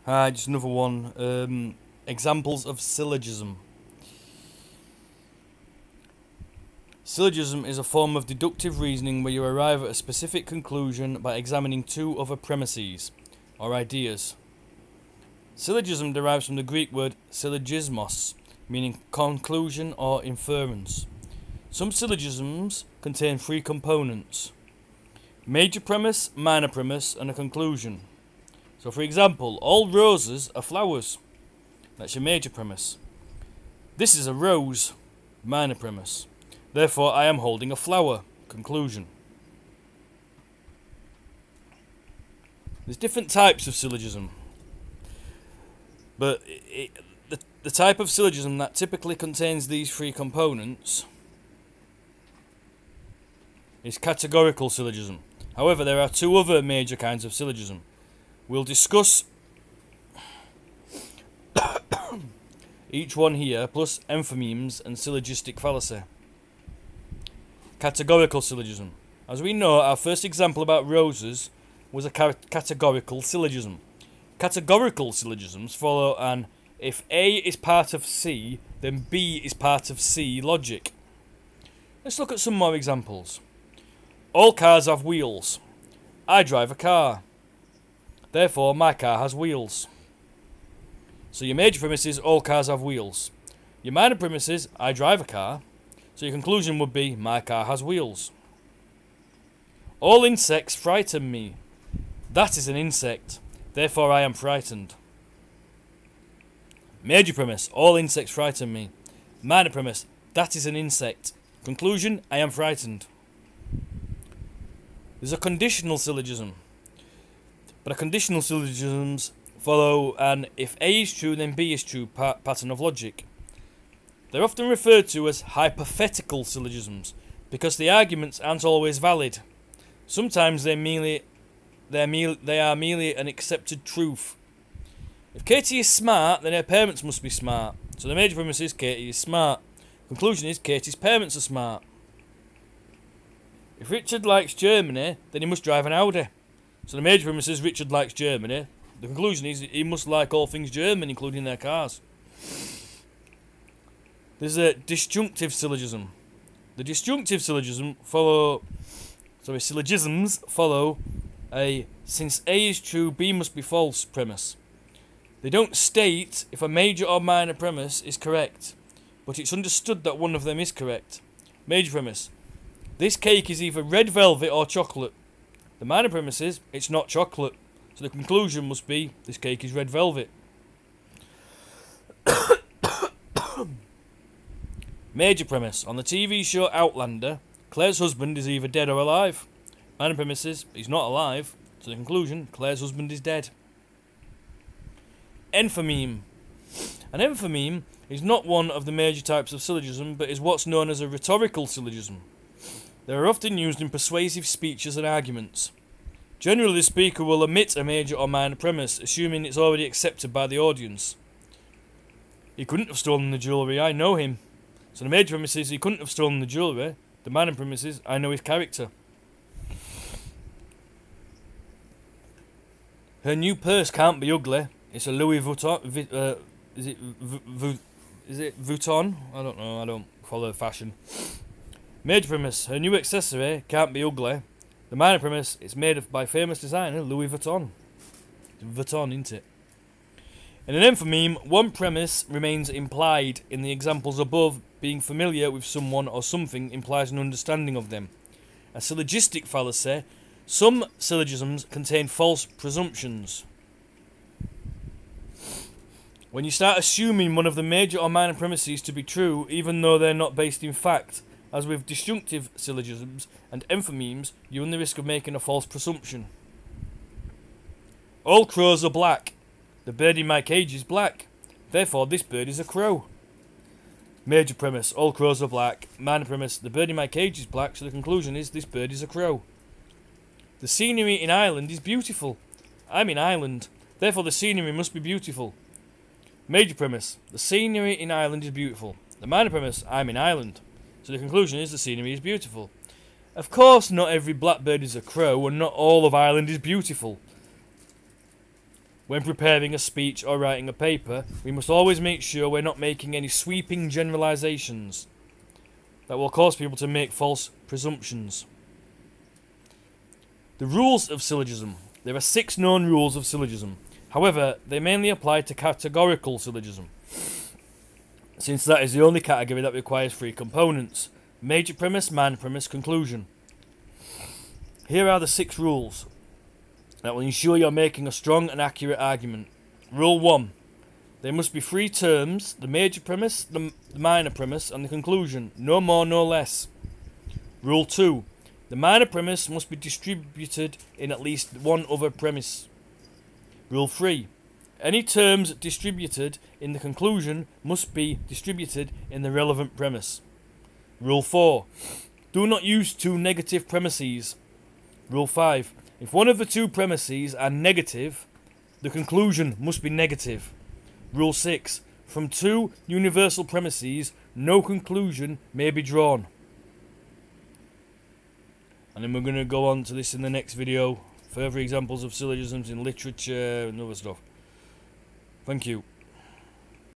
Just another one. Examples of syllogism. Syllogism is a form of deductive reasoning where you arrive at a specific conclusion by examining two other premises, or ideas. Syllogism derives from the Greek word syllogismos, meaning conclusion or inference. Some syllogisms contain three components: major premise, minor premise, and a conclusion. So for example, all roses are flowers. That's your major premise. This is a rose, minor premise. Therefore, I am holding a flower, conclusion. There's different types of syllogism. But the type of syllogism that typically contains these three components is categorical syllogism. However, there are two other major kinds of syllogism. We'll discuss each one here, plus enthymemes and syllogistic fallacy. Categorical syllogism. As we know, our first example about roses was a categorical syllogism. Categorical syllogisms follow an if A is part of C, then B is part of C logic. Let's look at some more examples. All cars have wheels. I drive a car. Therefore, my car has wheels. So your major premise is all cars have wheels. Your minor premise is I drive a car. So your conclusion would be my car has wheels. All insects frighten me. That is an insect. Therefore I am frightened. Major premise, all insects frighten me. Minor premise, that is an insect. Conclusion, I am frightened. There's a conditional syllogism. But a conditional syllogisms follow an if A is true then B is true pattern of logic. They're often referred to as hypothetical syllogisms because the arguments aren't always valid. Sometimes they are merely an accepted truth. If Katie is smart, then her parents must be smart. So the major premise is Katie is smart. Conclusion is Katie's parents are smart. If Richard likes Germany, then he must drive an Audi. So the major premise is Richard likes Germany. The conclusion is he must like all things German, including their cars. There's a disjunctive syllogism. The disjunctive syllogisms follow a since A is true, B must be false premise. They don't state if a major or minor premise is correct, but it's understood that one of them is correct. Major premise: this cake is either red velvet or chocolate. The minor premise is it's not chocolate, so the conclusion must be this cake is red velvet. Major premise: on the TV show Outlander, Claire's husband is either dead or alive. Minor premise is he's not alive, so the conclusion, Claire's husband is dead. Enthymeme. An enthymeme is not one of the major types of syllogism, but is what's known as a rhetorical syllogism. They are often used in persuasive speeches and arguments. Generally, the speaker will omit a major or minor premise, assuming it's already accepted by the audience. He couldn't have stolen the jewellery, I know him. So the major premise is he couldn't have stolen the jewellery. The minor premise is I know his character. Her new purse can't be ugly. It's a Louis Vuitton. Is it Vuitton? I don't know. I don't follow fashion. Major premise: her new accessory can't be ugly. The minor premise: it's made by famous designer Louis Vuitton. Vuitton, isn't it? In an enthymeme, one premise remains implied. In the examples above, being familiar with someone or something implies an understanding of them. A syllogistic fallacy: some syllogisms contain false presumptions. When you start assuming one of the major or minor premises to be true, even though they're not based in fact, as with disjunctive syllogisms and enthymemes, you run the risk of making a false presumption. All crows are black. The bird in my cage is black. Therefore, this bird is a crow. Major premise: all crows are black. Minor premise: the bird in my cage is black, so the conclusion is this bird is a crow. The scenery in Ireland is beautiful. I'm in Ireland. Therefore, the scenery must be beautiful. Major premise: the scenery in Ireland is beautiful. The minor premise: I'm in Ireland. So the conclusion is the scenery is beautiful. Of course, not every blackbird is a crow, and not all of Ireland is beautiful. When preparing a speech or writing a paper, we must always make sure we're not making any sweeping generalizations that will cause people to make false presumptions. The rules of syllogism. There are 6 known rules of syllogism. However, they mainly apply to categorical syllogism, since that is the only category that requires 3 components: major premise, minor premise, conclusion. Here are the 6 rules that will ensure you're making a strong and accurate argument. Rule 1. There must be 3 terms: the major premise, the minor premise, and the conclusion. No more, no less. Rule 2. The minor premise must be distributed in at least one other premise. Rule 3. Any terms distributed in the conclusion must be distributed in the relevant premise. Rule 4. Do not use 2 negative premises. Rule 5. If one of the 2 premises are negative, the conclusion must be negative. Rule 6. From 2 universal premises, no conclusion may be drawn. And then we're going to go on to this in the next video. Further examples of syllogisms in literature and other stuff. Thank you.